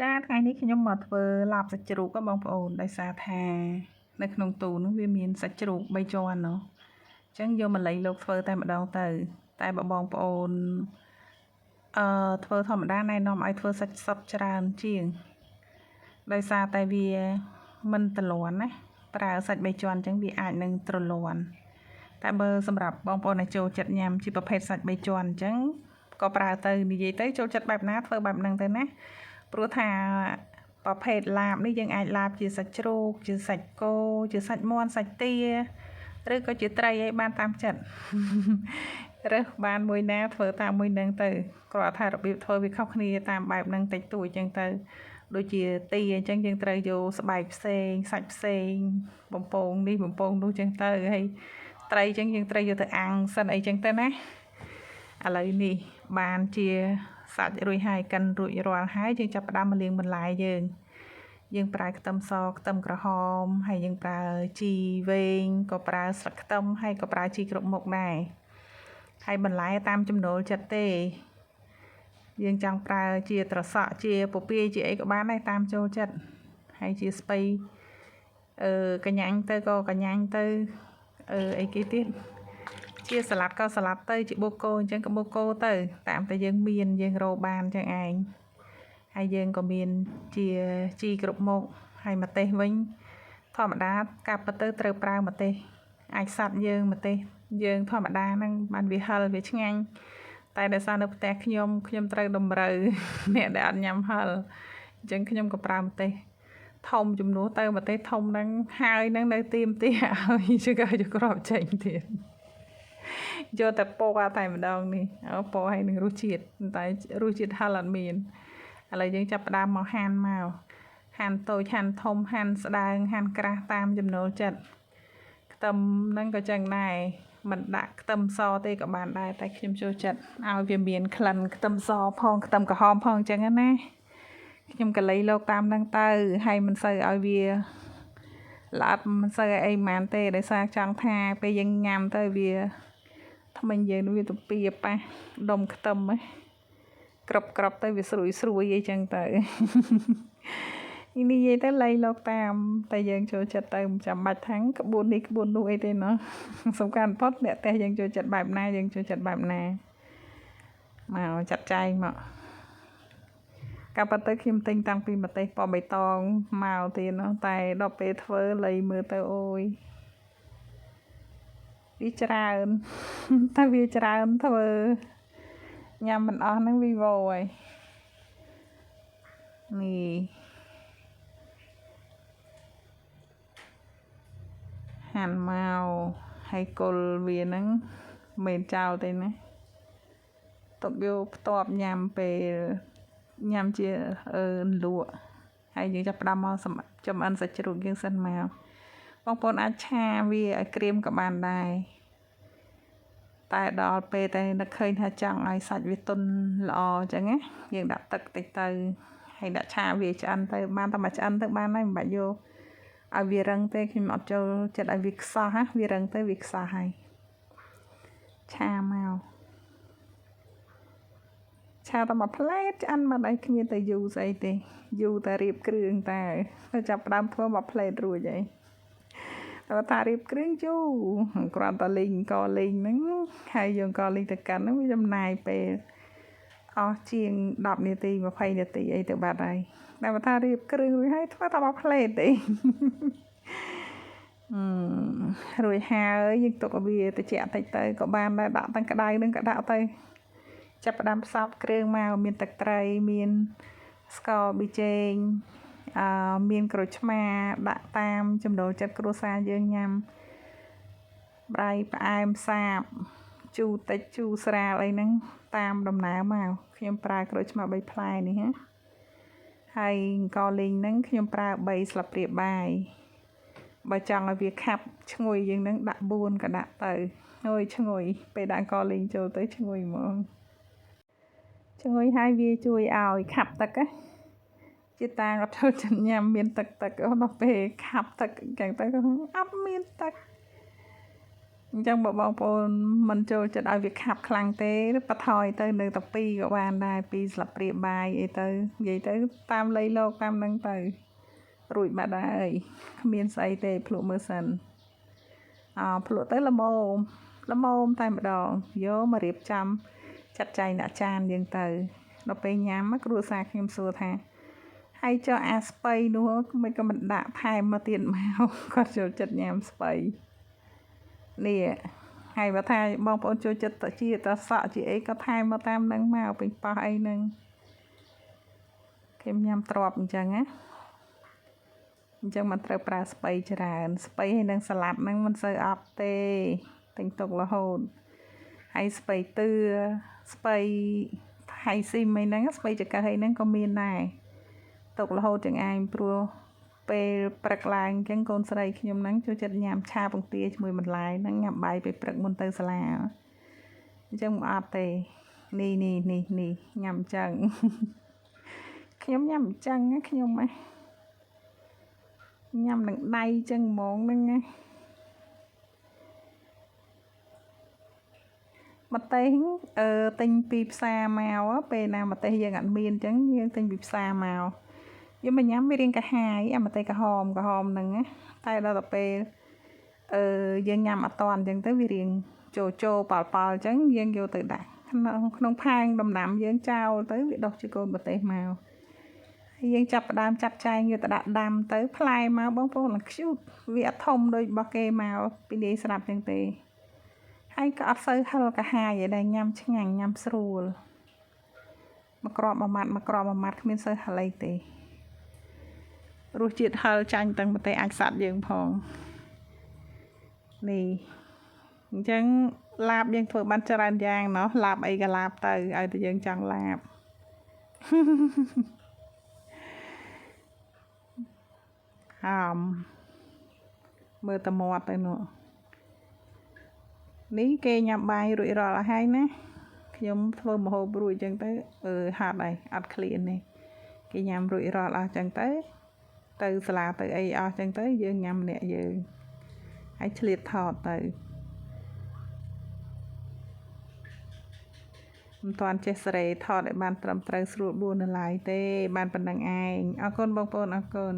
ចាថ្ងៃនេះខ្ញុំមកធ្វើឡាបសាច់ជ្រូកបងប្អូនដោយសារថានៅក្នុងទូនោះវាមានសាច់ជ្រូក3ជាន់เนาะអញ្ចឹងយកម្ល៉េងលោកធ្វើតែម្ដងទៅតែបងប្អូនធ្វើធម្មតាណែនាំឲ្យធ្វើសាច់សុទ្ធច្រើនជាងដោយសារតែវាមិនទ្រាំណាប្រើសាច់3ជាន់អញ្ចឹងវាអាចនឹងទ្រលាន់តែបើសម្រាប់បងប្អូនដែលចូលចិត្តញ៉ាំជាប្រភេទសាច់3ជាន់អញ្ចឹងក៏ប្រើទៅនិយាយទៅចូលចិត្តបែបណាធ្វើបែបហ្នឹងទៅណាព្រោះថាប្រភេទឡាបនេះយើងអាចឡាបជាសាច់ជ្រូកជាសាច់គោជាសាច់មាន់សាច់ទាឬក៏ជាត្រីអីបានតាមចិត្តរើសបានមួយណាធ្វើតាមមួយហ្នឹងទៅគ្រាន់ថារបៀបធ្វើវាខុសគ្នាតាមបែបហ្នឹងតិចតួចអញ្ចឹងទៅដូចជាទាអញ្ចឹងយើងត្រូវយកស្បែកផ្សេងសាច់ផ្សេងបំពងនេះបំពងនោះអញ្ចឹងទៅហើយត្រីអញ្ចឹងយើងត្រូវយកទៅអាំងសិនអីអញ្ចឹងទៅណាឥឡូវនេះបានជាសាច់រួចហើយកិនរួចរាល់ហើយយើងចាប់ផ្ដើមមកលាងបន្លែយើងប្រើខ្ទឹមសខ្ទឹមក្រហមហើយយើងប្រើជីវែងក៏ប្រើស្លឹកខ្ទឹមហើយក៏ប្រើជីគ្រប់មុខដែរហើយបន្លែតាមចំណូលចិត្តទេយើងចង់ប្រើជាត្រសក់ជាពពាយជាអីក៏បានដែរតាមចូលចិត្តហើយជាស្ពៃកញ្ញាញ់ទៅក៏កញ្ញាញ់ទៅអីគេទៀតជាសាឡាត់ក៏សាឡាត់ទៅជាបូកគោអញ្ចឹងក៏បូកគោទៅតាមតែយើងមានយើងរកបានអញ្ចឹងឯងហើយយើងក៏មានជាជីគ្រប់មុខហើយម្ទេសវិញធម្មតាកាប់ទៅត្រូវប្រើម្ទេសអាចសាត់យើងម្ទេសយើងធម្មតាហ្នឹងបានវាហិលវាឆ្ងាញ់តែដោយសារនៅផ្ទះខ្ញុំត្រូវតម្រូវអ្នកដែលអត់ញ៉ាំហិលអញ្ចឹងខ្ញុំក៏ប្រើម្ទេសធំជំនួសទៅម្ទេសធំហ្នឹងហើយហ្នឹងនៅទៀមទាឲ្យជឿយកគ្រាប់ចេញទៀតយកតែពណ៌តែម្ដងនេះពណ៌ហើយនឹងរសជាតិតែរសជាតិហិលអត់មានឥឡូវយើងចាប់ផ្ដើមមកហាន់តូចហាន់ធំហាន់ស្ដើងហាន់ក្រាស់តាមចំណូលចិត្តខ្ទឹមហ្នឹងក៏ចឹងដែរមិនដាក់ខ្ទឹមសទេក៏បានដែរតែខ្ញុំចូលចិត្តឲ្យវាមានក្លិនខ្ទឹមសផងខ្ទឹមក្រហមផងចឹងណាខ្ញុំក៏លៃលោកតាមហ្នឹងទៅហើយមិនសូវឲ្យវាល្អិតមិនសូវអីហ្មងទេដោយសារចង់ថាពេលយើងញ៉ាំទៅវាថ្មិញយើងវាទៅពីប៉ះដុំខ្ទឹមហ្នឹងក្របទៅវាស្រួយអីចឹងទៅនិយាយទៅលៃលោកតាមតែយើងចូលចិត្តទៅមិនចាំបាច់ថាំងក្បួននេះក្បួននោះអីទេណោះសំខាន់បំផុតអ្នកផ្ទះយើងចូលចិត្តបែបណាយើងចូលចិត្តបែបណាមកចាត់ចែងមកកាលប៉ះទៅខ្ញុំទិញតាំងពីម្ទេសពណ៌បៃតងមកទៀតណោះតែដល់ពេលធ្វើលៃមើលទៅអូយវាច្រើនតែវាច្រើនធ្វើញ៉ាំមិនអស់ហ្នឹងវីវ៉ូហើយនេះហាន់មកហើយគល់វាហ្នឹងមិនចោលទេណាទុកយកផ្ទាប់ញ៉ាំពេលញ៉ាំជាលក់ហើយយើងចាប់ផ្ដើមមកចំអិនសាច់ជ្រូកយើងសិនមកបងប្អូនអាចឆាវាឲ្យក្រៀមក៏បានដែរតែដល់ពេលតែនឹកឃើញថាចង់ឲ្យសាច់វាទន់ល្អអញ្ចឹងណាយើងដាក់ទឹកតិចទៅហើយដាក់ឆាវាឆ្អិនទៅបានតែមកឆ្អិនទៅបានហើយមិនបាច់យកឲ្យវារឹងទេខ្ញុំអត់ចូលចិត្តឲ្យវាខ្សោះណាវារឹងទៅវាខ្សោះហើយឆាមកឆាតែមួយផ្លែតឆ្អិនមិនអីគ្មានតែយូរស្អីទេយូរតែរៀបគ្រឿងតែចាប់ផ្ដើមធ្វើមួយផ្លែតរួចហើយតែថារៀបគ្រឿងយូរគ្រាន់តែលីងអង្គលីងហ្នឹងហើយយកអង្គលីងទៅកាន់ហ្នឹងវាចំណាយពេលអស់ជាង10នាទី20នាទីអីទៅបាត់ហើយតែថារៀបគ្រឿងរួចហើយធ្វើតែមួយផ្លែតទេរួចហើយយើងទុកឲ្យវាត្រជាក់តិចទៅក៏បានដែរដាក់ទាំងក្តៅនឹងក៏ដាក់ទៅចាប់ផ្ដើមផ្សំគ្រឿងមកមានទឹកត្រីមានស្ករប៊ីចេងមានក្រូចឆ្មាដាក់តាមចំណូលចិត្តគ្រួសារយើងញ៉ាំប្រៃផ្អែមសាបជូរតិចជូរស្រាលអីហ្នឹងតាមដំណើរមកខ្ញុំប្រើក្រូចឆ្មា3ផ្លែនេះហ៎ហើយអង្គលីងហ្នឹងខ្ញុំប្រើ3ស្លាបព្រាបាយបើចង់ឲ្យវាខាប់ឈ្ងុយយើងហ្នឹងដាក់4ក៏ដាក់ទៅអូយឈ្ងុយពេលដាក់អង្គលីងចូលទៅឈ្ងុយហ្មងឈ្ងុយហើយវាជួយឲ្យខាប់ទឹកណាជាតាងអត់ចូលចិត្តញ៉ាំមានទឹកដល់ពេលខាប់ទឹកអញ្ចឹងទៅអត់មានទឹក អញ្ចឹងបើបងប្អូនមិនចូលចិត្តឲ្យវាខាប់ខ្លាំងទេបន្ថយទៅនៅតែ2ក៏បានដែរ2ស្លាបព្រាបាយអីទៅនិយាយទៅតាមលៃលោកតាមហ្នឹងទៅរួចបាត់ហើយគ្មានស្អីទេភ្លក់មើលសិនភ្លក់ទៅល្មមតែម្ដងយកមករៀបចំចាត់ចែងដាក់ចានយើងទៅដល់ពេលញ៉ាំគ្រួសារខ្ញុំសួរថាហើយចុះអាស្ពៃនោះមិនក៏មិនដាក់ថែមមកទៀតមកគាត់ចូលចិត្តញ៉ាំស្ពៃនេះហើយបើថាបងប្អូនចូលចិត្តតជាតសក់ជាអីក៏ថែមមកតាមនឹងមកពេញប៉ោះអីហ្នឹងខ្ញុំញ៉ាំទ្រាប់អញ្ចឹងណាអញ្ចឹងមិនត្រូវប្រើស្ពៃច្រើនស្ពៃហើយនឹងសាឡាត់ហ្នឹងមិនសូវអប់ទេទិញទុករហូតហើយស្ពៃទឿស្ពៃហៃស៊ីមអីហ្នឹងស្ពៃចង្កឹះអីហ្នឹងក៏មានដែរទុករហូតទាំងឯងព្រោះពេលព្រឹកឡើងអញ្ចឹងកូនស្រីខ្ញុំហ្នឹងចូលចិត្តញ៉ាំឆាពងទាជាមួយបន្លែហ្នឹងញ៉ាំបាយពេលព្រឹកមុនទៅសាលាអញ្ចឹងមិនអត់ទេនេះញ៉ាំអញ្ចឹងខ្ញុំញ៉ាំអញ្ចឹងខ្ញុំញ៉ាំនឹងដៃអញ្ចឹងហ្មងហ្នឹងណាម្ទេសទិញពីផ្សារមកពេលណាម្ទេសយើងអត់មានអញ្ចឹងយើងទិញពីផ្សារមកយើងមកញ៉ាំវារៀងកាហាយអាម្ទេសក្រហមហ្នឹងណាតែដល់ទៅពេលយើងញ៉ាំអត់តាន់អញ្ចឹងទៅវារៀងចូលប៉លអញ្ចឹងយើងយកទៅដាក់ក្នុងផាងដំណាំយើងចោលទៅវាដុះជាកូនម្ទេសមកហើយយើងចាប់ផ្ដើមចាត់ចែងយកទៅដាក់ដាំទៅផ្លែមកបងប្អូនឡើងខ្ជូតវាអត់ធំដូចរបស់គេមកពីនេះស្រាប់អញ្ចឹងទេហើយក៏អត់សូវហឹរកាហាយឯដែរញ៉ាំឆ្ងាញ់ញ៉ាំស្រួលមកក្របមួយម៉ាត់គ្មានសូវហឹរអីទេរសជាតិហឹរចាញ់ទាំងម្ទេសអាចសាត់យើងផងនេះអញ្ចឹងឡាបយើងធ្វើបានច្រើនយ៉ាងណោះឡាបអីក៏ឡាបទៅឲ្យតែយើងចង់ឡាបមើលតមាត់ទៅនោះនេះគេញ៉ាំបាយរួចរាល់ហើយណាខ្ញុំធ្វើម្ហូបរួចអញ្ចឹងទៅហាត់ហើយអត់ឃ្លានទេគេញ៉ាំរួចរាល់អស់អញ្ចឹងទៅសាលាទៅអីអស់អញ្ចឹងទៅយើងញ៉ាំម្នាក់យើងហើយឆ្លៀតថតទៅមិនទាន់ចេះសេរីថតឲ្យបានត្រឹមត្រូវស្រួលបួននៅឡើយទេបានប៉ុណ្្នឹងឯងអរគុណបងប្អូនអរគុណ